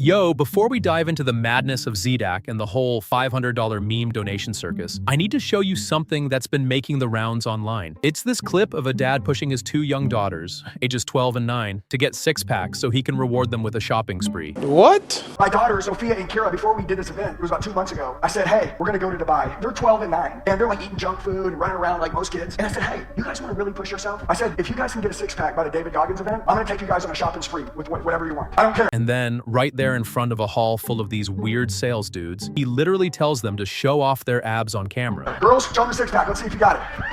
Yo, before we dive into the madness of Zdak and the whole $500 meme donation circus, I need to show you something that's been making the rounds online. It's this clip of a dad pushing his two young daughters, ages 12 and 9, to get six-packs so he can reward them with a shopping spree. What? My daughters, Sophia and Kira, before we did this event, it was about 2 months ago, I said, hey, we're gonna go to Dubai. They're 12 and 9, and they're like eating junk food and running around like most kids. And I said, hey, you guys wanna really push yourself? I said, if you guys can get a six-pack by the David Goggins event, I'm gonna take you guys on a shopping spree with whatever you want. I don't care. And then, right there in front of a hall full of these weird sales dudes, he literally tells them to show off their abs on camera. Girls, show them the six-pack. Let's see if you got it.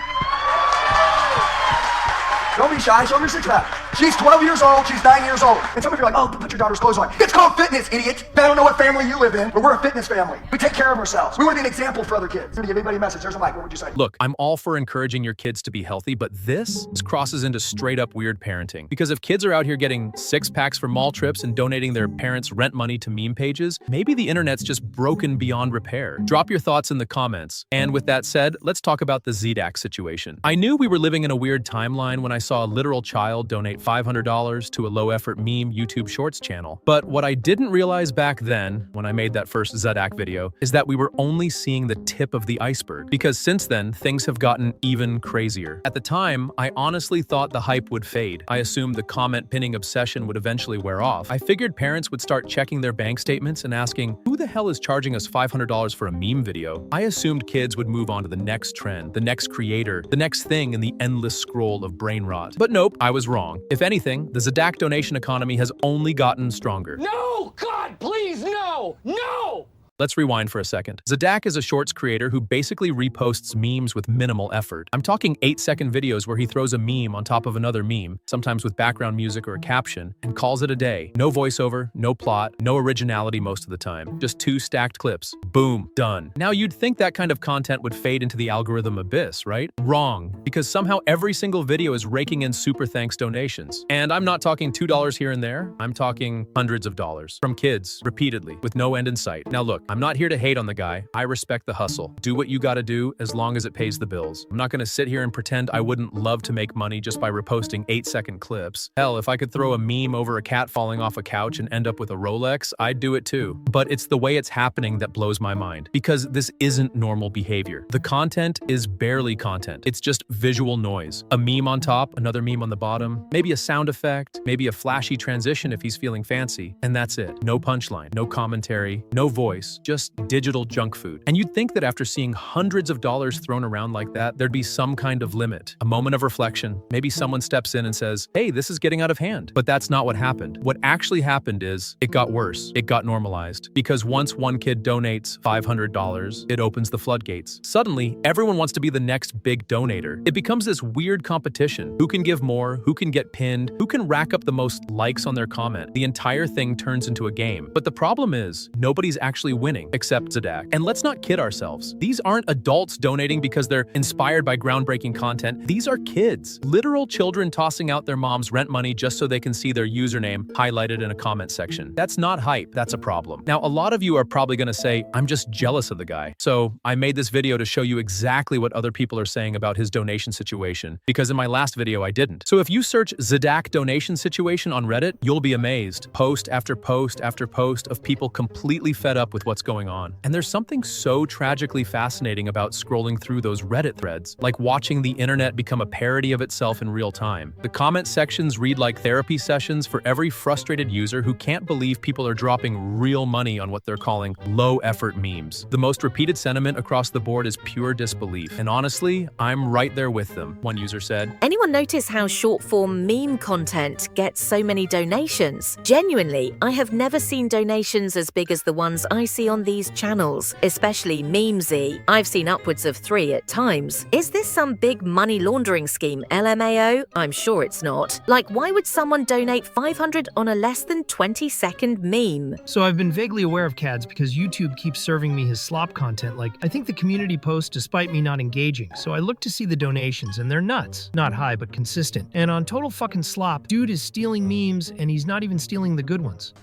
Don't be shy. Show them your six-pack. She's 12 years old. She's 9 years old. And some of you are like, oh, put your daughter's clothes on. It's called fitness, idiot. I don't know what family you live in, but we're a fitness family. We take care of ourselves. We want to be an example for other kids. I'm going to give anybody a message. There's a mic. What would you say? Look, I'm all for encouraging your kids to be healthy, but this crosses into straight-up weird parenting. Because if kids are out here getting six-packs for mall trips and donating their parents' rent money to meme pages, maybe the internet's just broken beyond repair. Drop your thoughts in the comments. And with that said, let's talk about the Zdak situation. I knew we were living in a weird timeline when I saw a literal child donate $500 to a low-effort meme YouTube Shorts channel. But what I didn't realize back then, when I made that first Zodak video, is that we were only seeing the tip of the iceberg. Because since then, things have gotten even crazier. At the time, I honestly thought the hype would fade. I assumed the comment pinning obsession would eventually wear off. I figured parents would start checking their bank statements and asking, who the hell is charging us $500 for a meme video? I assumed kids would move on to the next trend, the next creator, the next thing in the endless scroll of Brainrot. But nope, I was wrong. If anything, the Zdak donation economy has only gotten stronger. No! God, please, no! No! Let's rewind for a second. Zdak is a shorts creator who basically reposts memes with minimal effort. I'm talking 8-second videos where he throws a meme on top of another meme, sometimes with background music or a caption, and calls it a day. No voiceover, no plot, no originality most of the time. Just 2 stacked clips. Boom, done. Now you'd think that kind of content would fade into the algorithm abyss, right? Wrong, because somehow every single video is raking in super thanks donations. And I'm not talking $2 here and there, I'm talking hundreds of dollars. From kids, repeatedly, with no end in sight. Now look, I'm not here to hate on the guy. I respect the hustle. Do what you gotta do as long as it pays the bills. I'm not gonna sit here and pretend I wouldn't love to make money just by reposting 8-second clips. Hell, if I could throw a meme over a cat falling off a couch and end up with a Rolex, I'd do it too. But it's the way it's happening that blows my mind. Because this isn't normal behavior. The content is barely content. It's just visual noise. A meme on top, another meme on the bottom, maybe a sound effect, maybe a flashy transition if he's feeling fancy, and that's it. No punchline, no commentary, no voice. Just digital junk food. And you'd think that after seeing hundreds of dollars thrown around like that, there'd be some kind of limit, a moment of reflection. Maybe someone steps in and says, hey, this is getting out of hand. But that's not what happened. What actually happened is it got worse. It got normalized. Because once one kid donates $500, it opens the floodgates. Suddenly, everyone wants to be the next big donator. It becomes this weird competition. Who can give more? Who can get pinned? Who can rack up the most likes on their comment? The entire thing turns into a game. But the problem is, nobody's actually winning, except Zdak. And let's not kid ourselves. These aren't adults donating because they're inspired by groundbreaking content. These are kids. Literal children tossing out their mom's rent money just so they can see their username highlighted in a comment section. That's not hype, that's a problem. Now, a lot of you are probably gonna say, I'm just jealous of the guy. So I made this video to show you exactly what other people are saying about his donation situation, because in my last video I didn't. So if you search Zdak donation situation on Reddit, you'll be amazed. Post after post after post of people completely fed up with what's going on. And there's something so tragically fascinating about scrolling through those Reddit threads, like watching the internet become a parody of itself in real time. The comment sections read like therapy sessions for every frustrated user who can't believe people are dropping real money on what they're calling low-effort memes. The most repeated sentiment across the board is pure disbelief. And honestly, I'm right there with them, one user said. Anyone notice how short-form meme content gets so many donations? Genuinely, I have never seen donations as big as the ones I see on these channels, especially Memesy. I've seen upwards of 3 at times. Is this some big money laundering scheme, LMAO? I'm sure it's not. Like, why would someone donate $500 on a less than 20-second meme? So I've been vaguely aware of CADS because YouTube keeps serving me his slop content, like I think the community post despite me not engaging. So I look to see the donations and they're nuts. Not high, but consistent. And on total fucking slop, dude is stealing memes and he's not even stealing the good ones.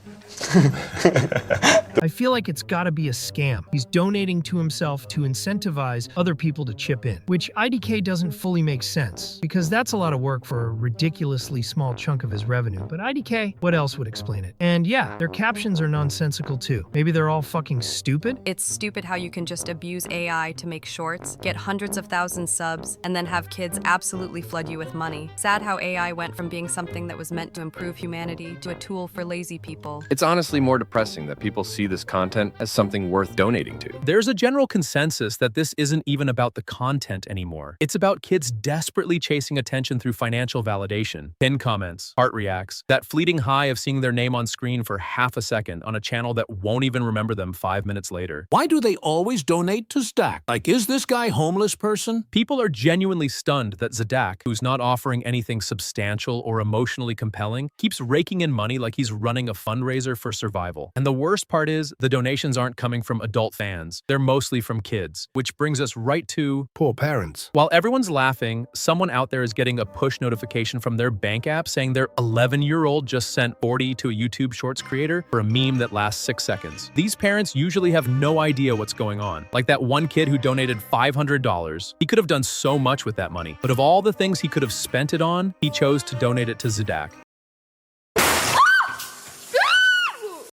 I feel like it's gotta be a scam. He's donating to himself to incentivize other people to chip in, which IDK doesn't fully make sense, because that's a lot of work for a ridiculously small chunk of his revenue. But IDK, what else would explain it? And yeah, their captions are nonsensical too. Maybe they're all fucking stupid? It's stupid how you can just abuse AI to make shorts, get hundreds of thousands subs, and then have kids absolutely flood you with money. Sad how AI went from being something that was meant to improve humanity to a tool for lazy people. It's honestly more depressing that people see this content as something worth donating to. There's a general consensus that this isn't even about the content anymore. It's about kids desperately chasing attention through financial validation. Pin comments, heart reacts, that fleeting high of seeing their name on screen for half a second on a channel that won't even remember them 5 minutes later. Why do they always donate to Zdak? Like, is this guy a homeless person? People are genuinely stunned that Zdak, who's not offering anything substantial or emotionally compelling, keeps raking in money like he's running a fundraiser for survival. And the worst part is, the donations aren't coming from adult fans. They're mostly from kids, which brings us right to poor parents. While everyone's laughing, someone out there is getting a push notification from their bank app saying their 11-year-old just sent 40 to a YouTube Shorts creator for a meme that lasts 6 seconds. These parents usually have no idea what's going on. Like that one kid who donated $500. He could have done so much with that money, but of all the things he could have spent it on, he chose to donate it to Zdak.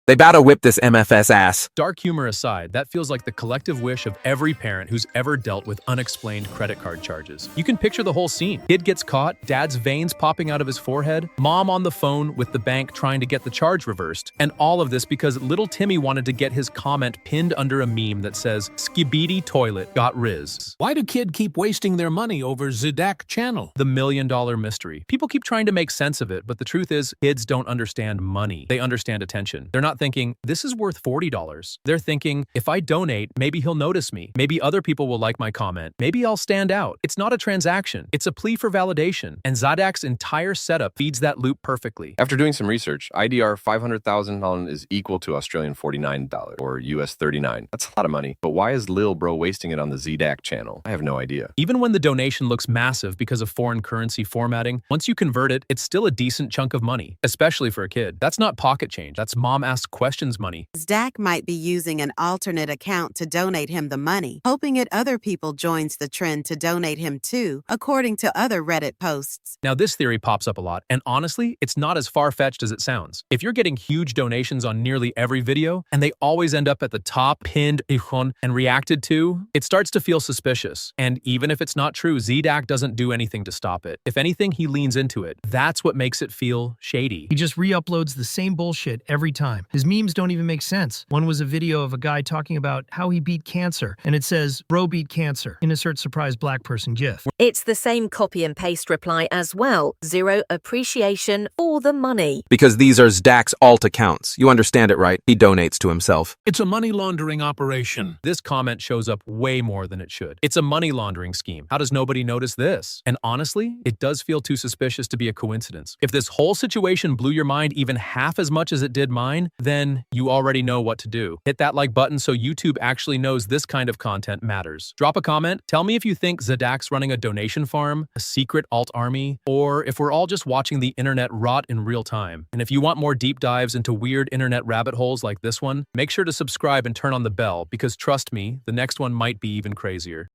They bout to whip this MFS ass. Dark humor aside, that feels like the collective wish of every parent who's ever dealt with unexplained credit card charges. You can picture the whole scene. Kid gets caught, dad's veins popping out of his forehead, mom on the phone with the bank trying to get the charge reversed, and all of this because little Timmy wanted to get his comment pinned under a meme that says, "Skibidi toilet got riz." Why do kids keep wasting their money over Zdak channel? The $1,000,000 mystery. People keep trying to make sense of it, but the truth is, kids don't understand money. They understand attention. They're not thinking, this is worth $40. They're thinking, if I donate, maybe he'll notice me. Maybe other people will like my comment. Maybe I'll stand out. It's not a transaction. It's a plea for validation. And Zodak's entire setup feeds that loop perfectly. After doing some research, IDR 500,000 is equal to Australian $49 or US 39. That's a lot of money. But why is Lil Bro wasting it on the Zdak channel? I have no idea. Even when the donation looks massive because of foreign currency formatting, once you convert it, it's still a decent chunk of money, especially for a kid. That's not pocket change. That's mom asks questions money. Zdak might be using an alternate account to donate him the money, hoping that other people joins the trend to donate him too, according to other Reddit posts. Now this theory pops up a lot, and honestly, it's not as far-fetched as it sounds. If you're getting huge donations on nearly every video, and they always end up at the top, pinned, and reacted to, it starts to feel suspicious. And even if it's not true, Zdak doesn't do anything to stop it. If anything, he leans into it. That's what makes it feel shady. He just re-uploads the same bullshit every time. His memes don't even make sense. One was a video of a guy talking about how he beat cancer, and it says, "Bro beat cancer," insert surprised black person gif. It's the same copy and paste reply as well. Zero appreciation for the money. Because these are Zdak's alt accounts. You understand it, right? He donates to himself. It's a money laundering operation. This comment shows up way more than it should. It's a money laundering scheme. How does nobody notice this? And honestly, it does feel too suspicious to be a coincidence. If this whole situation blew your mind even half as much as it did mine, then you already know what to do. Hit that like button so YouTube actually knows this kind of content matters. Drop a comment. Tell me if you think Zodak's running a donation farm, a secret alt army, or if we're all just watching the internet rot in real time. And if you want more deep dives into weird internet rabbit holes like this one, make sure to subscribe and turn on the bell because trust me, the next one might be even crazier.